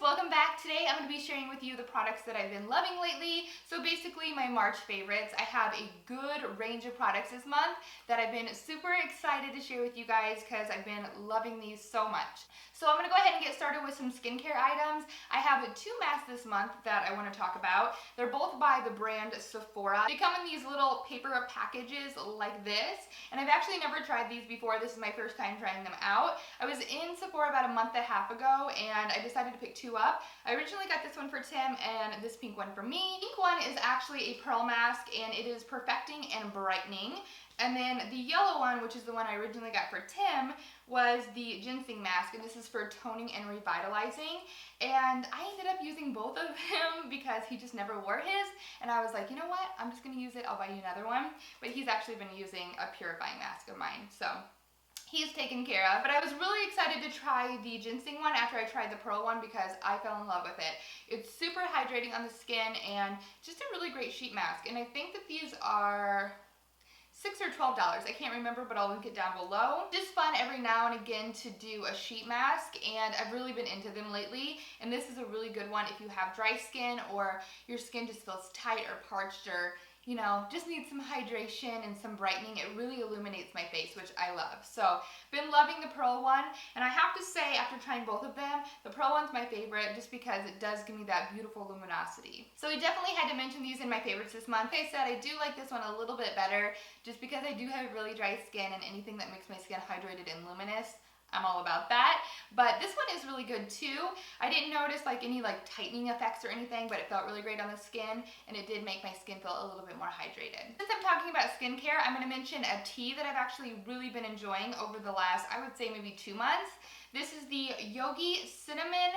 welcome back. Today I'm going to be sharing with you the products that I've been loving lately. So basically my March favorites. I have a good range of products this month that I've been super excited to share with you guys because I've been loving these so much. So I'm going to go ahead and get started with some skincare items. I have two masks this month that I want to talk about. They're both by the brand Sephora. They come in these little paper packages like this, and I've actually never tried these before. This is my first time trying them out. I was in Sephora about a month and a half ago and I decided to pick two up. I originally got this one for Tim and this pink one for me. The pink one is actually a pearl mask and it is perfecting and brightening. And then the yellow one, which is the one I originally got for Tim, was the ginseng mask, and this is for toning and revitalizing. And I ended up using both of them because he just never wore his, and I was like, you know what, I'm just gonna use it, I'll buy you another one. But he's actually been using a purifying mask of mine, so he's taken care of. But I was really excited to try the ginseng one after I tried the pearl one because I fell in love with it. It's super hydrating on the skin and just a really great sheet mask. And I think that these are $6 or $12. I can't remember, but I'll link it down below. Just fun every now and again to do a sheet mask, and I've really been into them lately. And this is a really good one if you have dry skin or your skin just feels tight or parched or just need some hydration and some brightening. It really illuminates my face, which I love. So, been loving the pearl one, and I have to say, after trying both of them, the pearl one's my favorite just because it does give me that beautiful luminosity. So I definitely had to mention these in my favorites this month. Like I said, I do like this one a little bit better just because I do have really dry skin, and anything that makes my skin hydrated and luminous, I'm all about that. But this one is really good too. I didn't notice any tightening effects or anything, but it felt really great on the skin, and it did make my skin feel a little bit more hydrated. Since I'm talking about skincare, I'm going to mention a tea that I've actually really been enjoying over the last, I would say maybe 2 months. This is the Yogi Cinnamon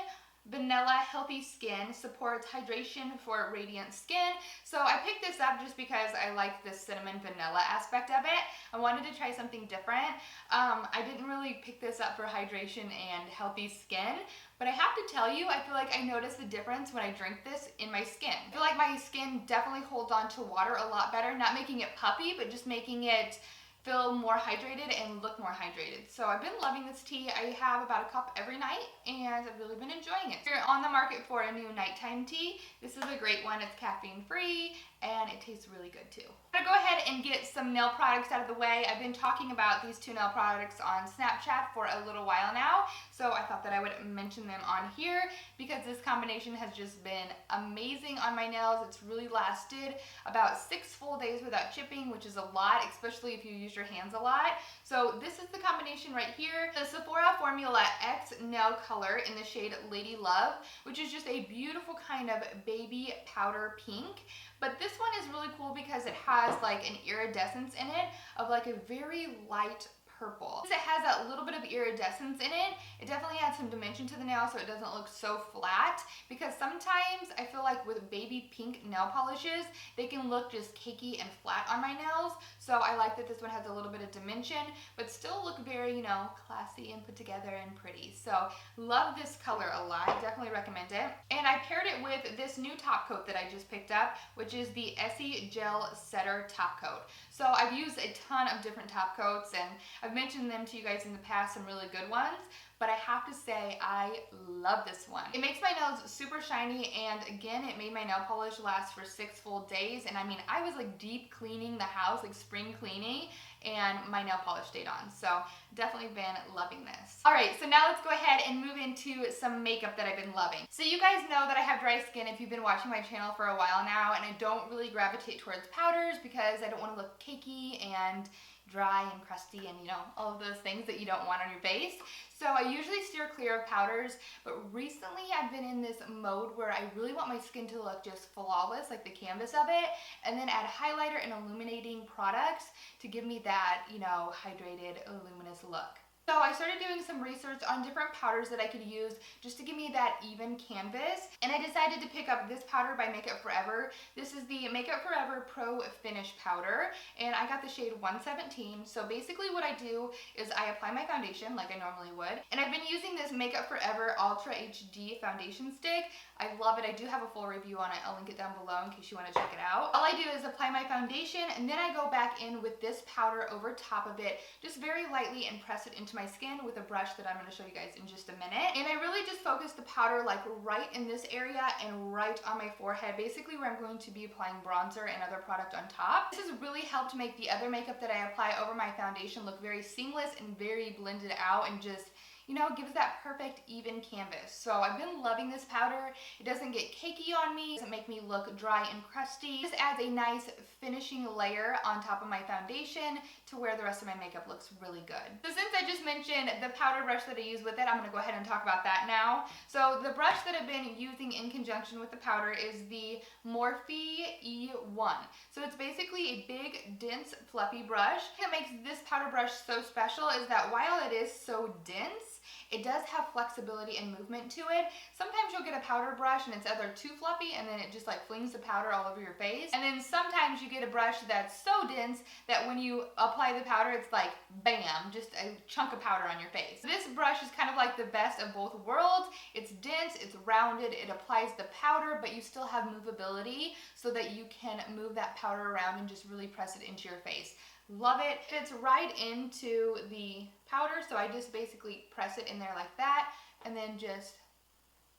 Vanilla Healthy Skin, supports hydration for radiant skin. So I picked this up just because I like the cinnamon vanilla aspect of it. I wanted to try something different. I didn't really pick this up for hydration and healthy skin, but I have to tell you, I feel like I notice the difference when I drink this in my skin. I feel like my skin definitely holds on to water a lot better, not making it puffy, but just making it feel more hydrated and look more hydrated. So I've been loving this tea. I have about a cup every night and I've really been enjoying it. If you're on the market for a new nighttime tea, this is a great one. It's caffeine free and it tastes really good too. I'm gonna go ahead and get some nail products out of the way. I've been talking about these two nail products on Snapchat for a little while now, so I thought that I would mention them on here because this combination has just been amazing on my nails. It's really lasted about 6 full days without chipping, which is a lot, especially if you use your hands a lot. So this is the combination right here. The Sephora Formula X nail color in the shade Lady Love, which is just a beautiful kind of baby powder pink. But this one is really cool because it has an iridescence in it of a very light purple. Since it has that little bit of iridescence in it, it definitely adds some dimension to the nail so it doesn't look so flat, because sometimes I feel like with baby pink nail polishes, they can look just cakey and flat on my nails. So I like that this one has a little bit of dimension, but still look very, classy and put together and pretty. So love this color a lot. Definitely recommend it. And I paired it with this new top coat that I just picked up, which is the Essie Gel Setter Top Coat. So I've used a ton of different top coats and I've mentioned them to you guys in the past, some really good ones, but I have to say I love this one. It makes my nails super shiny, and again, it made my nail polish last for 6 full days, and I mean, I was deep cleaning the house, spring cleaning, and my nail polish stayed on. So definitely been loving this. All right, so now let's go ahead and move into some makeup that I've been loving. So you guys know that I have dry skin if you've been watching my channel for a while now, and I don't really gravitate towards powders because I don't want to look cakey and dry and crusty and all of those things that you don't want on your face. So I usually steer clear of powders, but recently I've been in this mode where I really want my skin to look just flawless, like the canvas of it, and then add highlighter and illuminating products to give me that, hydrated, luminous look. So I started doing some research on different powders that I could use just to give me that even canvas, and I decided to pick up this powder by Makeup Forever. This is the Makeup Forever Pro Finish Powder, and I got the shade 117. So basically what I do is I apply my foundation like I normally would, and I've been using this Makeup Forever Ultra HD foundation stick. I love it. I do have a full review on it. I'll link it down below in case you want to check it out. All I do is apply my foundation, and then I go back in with this powder over top of it, just very lightly, and press it into into my skin with a brush that I'm going to show you guys in just a minute. And I really just focused the powder like right in this area and right on my forehead, basically where I'm going to be applying bronzer and other product on top. This has really helped make the other makeup that I apply over my foundation look very seamless and very blended out, and just, you know, gives that perfect even canvas. So I've been loving this powder. It doesn't get cakey on me, it doesn't make me look dry and crusty. This adds a nice finishing layer on top of my foundation to where the rest of my makeup looks really good. So since I just mentioned the powder brush that I use with it, I'm gonna go ahead and talk about that now. So the brush that I've been using in conjunction with the powder is the Morphe E1. So it's basically a big, dense, fluffy brush. What makes this powder brush so special is that while it is so dense, it does have flexibility and movement to it. Sometimes you'll get a powder brush and it's either too fluffy and then it just like flings the powder all over your face. And then sometimes you get a brush that's so dense that when you apply the powder, it's like bam, just a chunk of powder on your face. This brush is kind of like the best of both worlds. It's dense, it's rounded, it applies the powder, but you still have movability so that you can move that powder around and just really press it into your face. Love it. Fits right into the powder, so I just basically press it in there like that and then just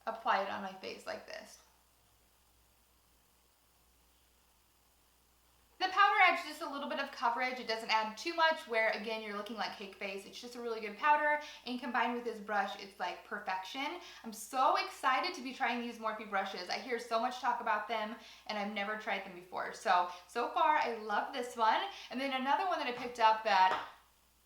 apply it on my face like this. The powder adds just a little bit of coverage. It doesn't add too much where, again, you're looking like cake face. It's just a really good powder, and combined with this brush, it's like perfection. I'm so excited to be trying these Morphe brushes. I hear so much talk about them, and I've never tried them before. So far, I love this one. And then another one that I picked up that,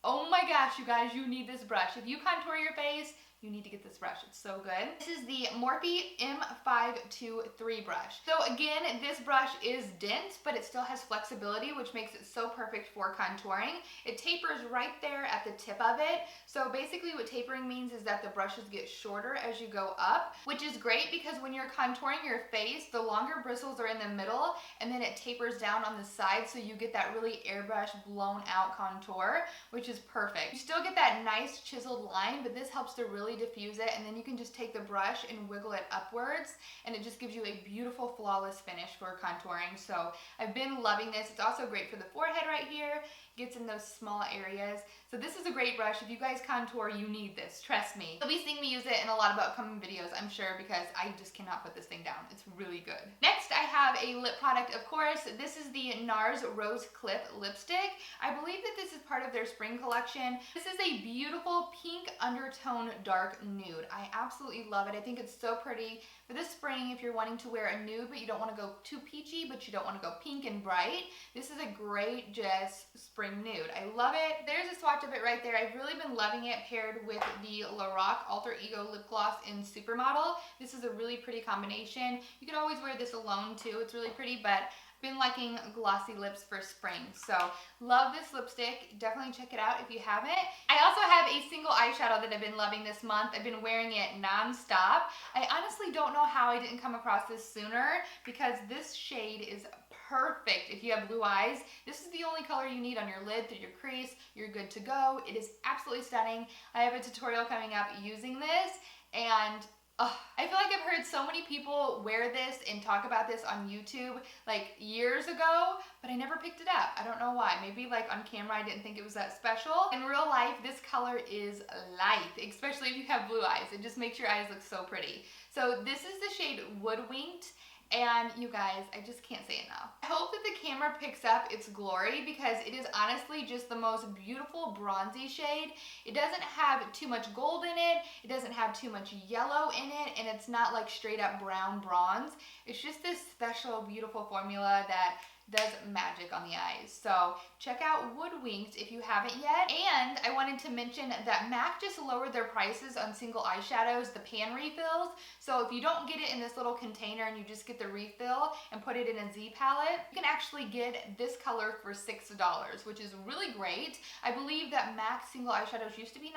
oh my gosh, you guys, you need this brush. If you contour your face, you need to get this brush. It's so good. This is the Morphe M523 brush. So again, this brush is dense, but it still has flexibility, which makes it so perfect for contouring. It tapers right there at the tip of it. So basically what tapering means is that the brushes get shorter as you go up, which is great because when you're contouring your face, the longer bristles are in the middle and then it tapers down on the side, so you get that really airbrush blown out contour, which is perfect. You still get that nice chiseled line, but this helps to really diffuse it, and then you can just take the brush and wiggle it upwards, and it just gives you a beautiful flawless finish for contouring. So I've been loving this. It's also great for the forehead right here, gets in those small areas. So this is a great brush. If you guys contour, you need this, trust me. You'll be seeing me use it in a lot of upcoming videos, I'm sure, because I just cannot put this thing down. It's really good. Next, I have a lip product, of course. This is the NARS Rose Clip lipstick. I believe that this is part of their spring collection. This is a beautiful pink undertone dark nude. I absolutely love it. I think it's so pretty for this spring if you're wanting to wear a nude, but you don't want to go too peachy, but you don't want to go pink and bright. This is a great just spring nude. I love it. There's a swatch of it right there. I've really been loving it paired with the Lorac Alter Ego lip gloss in Supermodel. This is a really pretty combination. You can always wear this alone too. It's really pretty, but been liking glossy lips for spring. So love this lipstick. Definitely check it out if you haven't. I also have a single eyeshadow that I've been loving this month. I've been wearing it non-stop. I honestly don't know how I didn't come across this sooner, because this shade is perfect if you have blue eyes. This is the only color you need on your lid, through your crease. You're good to go. It is absolutely stunning. I have a tutorial coming up using this, and I feel like I've heard so many people wear this and talk about this on YouTube like years ago, but I never picked it up. I don't know why. Maybe like on camera I didn't think it was that special. In real life, this color is light, especially if you have blue eyes. It just makes your eyes look so pretty. So this is the shade Woodwinked. And you guys, I just can't say enough. I hope that the camera picks up its glory, because it is honestly just the most beautiful bronzy shade. It doesn't have too much gold in it. It doesn't have too much yellow in it. And it's not like straight up brown bronze. It's just this special, beautiful formula that does magic on the eyes. So check out Woodwinked if you haven't yet. And I wanted to mention that MAC just lowered their prices on single eyeshadows, the pan refills. So if you don't get it in this little container and you just get the refill and put it in a Z palette, you can actually get this color for $6, which is really great. I believe that MAC single eyeshadows used to be $9,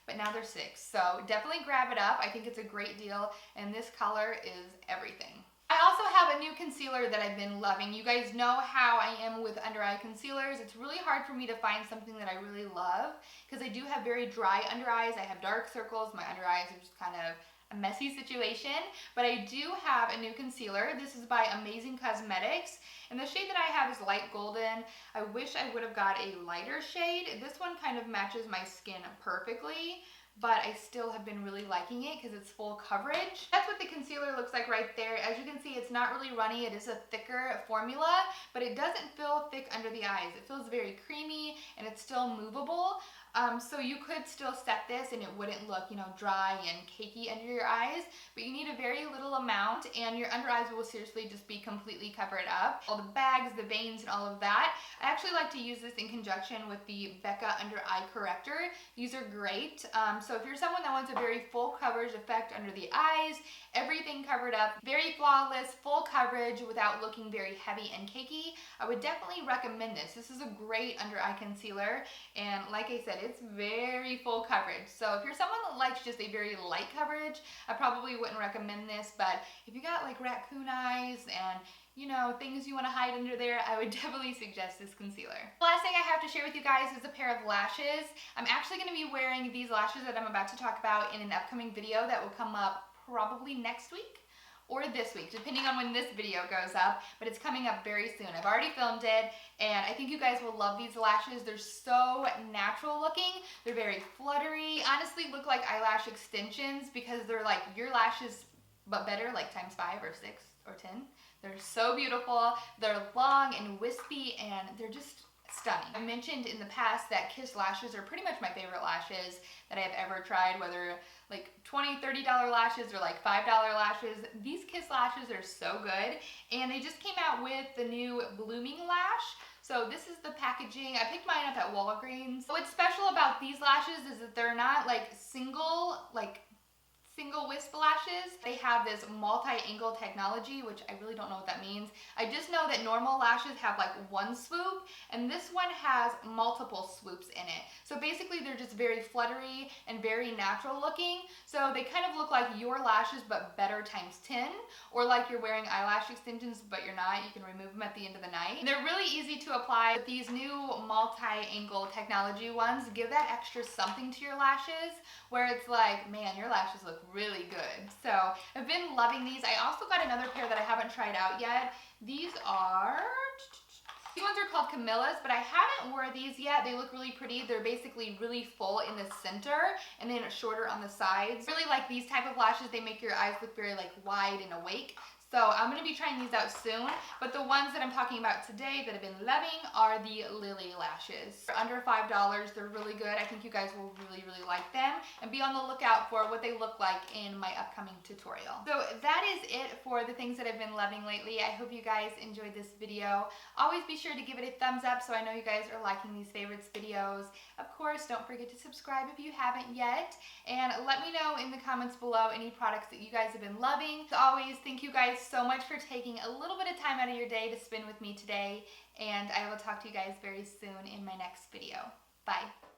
but now they're $6. So definitely grab it up. I think it's a great deal, and this color is everything. I also have a new concealer that I've been loving. You guys know how I am with under eye concealers. It's really hard for me to find something that I really love, because I do have very dry under eyes. I have dark circles. My under eyes are just kind of, a messy situation, but I do have a new concealer. This is by Amazing Cosmetics, and the shade that I have is light golden. I wish I would have got a lighter shade. This one kind of matches my skin perfectly, but I still have been really liking it because it's full coverage. That's what the concealer looks like right there. As you can see, it's not really runny. It is a thicker formula, but it doesn't feel thick under the eyes. It feels very creamy and it's still movable. So you could still set this and it wouldn't look, you know, dry and cakey under your eyes, but you need a very little amount and your under eyes will seriously just be completely covered up. All the bags, the veins, and all of that. I actually like to use this in conjunction with the Becca Under Eye Corrector. These are great. So if you're someone that wants a very full coverage effect under the eyes, everything covered up, very flawless, full coverage without looking very heavy and cakey, I would definitely recommend this. This is a great under eye concealer, and like I said, it's very full coverage. So if you're someone that likes just a very light coverage, I probably wouldn't recommend this, but if you got like raccoon eyes and, you know, things you want to hide under there, I would definitely suggest this concealer. The last thing I have to share with you guys is a pair of lashes. I'm actually going to be wearing these lashes that I'm about to talk about in an upcoming video that will come up probably next week or this week, depending on when this video goes up, but it's coming up very soon. I've already filmed it, and I think you guys will love these lashes. They're so natural looking. They're very fluttery. Honestly, look like eyelash extensions because they're like your lashes, but better, like times 5 or 6 or 10. They're so beautiful. They're long and wispy, and they're just stunning. I mentioned in the past that Kiss lashes are pretty much my favorite lashes that I have ever tried, whether like $20, $30 lashes or like $5 lashes. These Kiss lashes are so good, and they just came out with the new Blooming Lash. So this is the packaging. I picked mine up at Walgreens. What's special about these lashes is that they're not like single wisp lashes. They have this multi-angle technology, which I really don't know what that means. I just know that normal lashes have like one swoop, and this one has multiple swoops in it. So basically they're just very fluttery and very natural looking. So they kind of look like your lashes, but better times 10, or like you're wearing eyelash extensions, but you're not. You can remove them at the end of the night. And they're really easy to apply. But these new multi-angle technology ones give that extra something to your lashes, where it's like, man, your lashes look really good. So I've been loving these. I also got another pair that I haven't tried out yet. These ones are called Camillas, but I haven't wore these yet. They look really pretty. They're basically really full in the center and then shorter on the sides. Really like these type of lashes. They make your eyes look very like wide and awake. So I'm going to be trying these out soon, but the ones that I'm talking about today that I've been loving are the Lily lashes. They're under $5. They're really good. I think you guys will really, really like them, and be on the lookout for what they look like in my upcoming tutorial. So that is it for the things that I've been loving lately. I hope you guys enjoyed this video. Always be sure to give it a thumbs up so I know you guys are liking these favorites videos. Of course, don't forget to subscribe if you haven't yet, and let me know in the comments below any products that you guys have been loving. As always, thank you guys so much for taking a little bit of time out of your day to spend with me today, and I will talk to you guys very soon in my next video. Bye.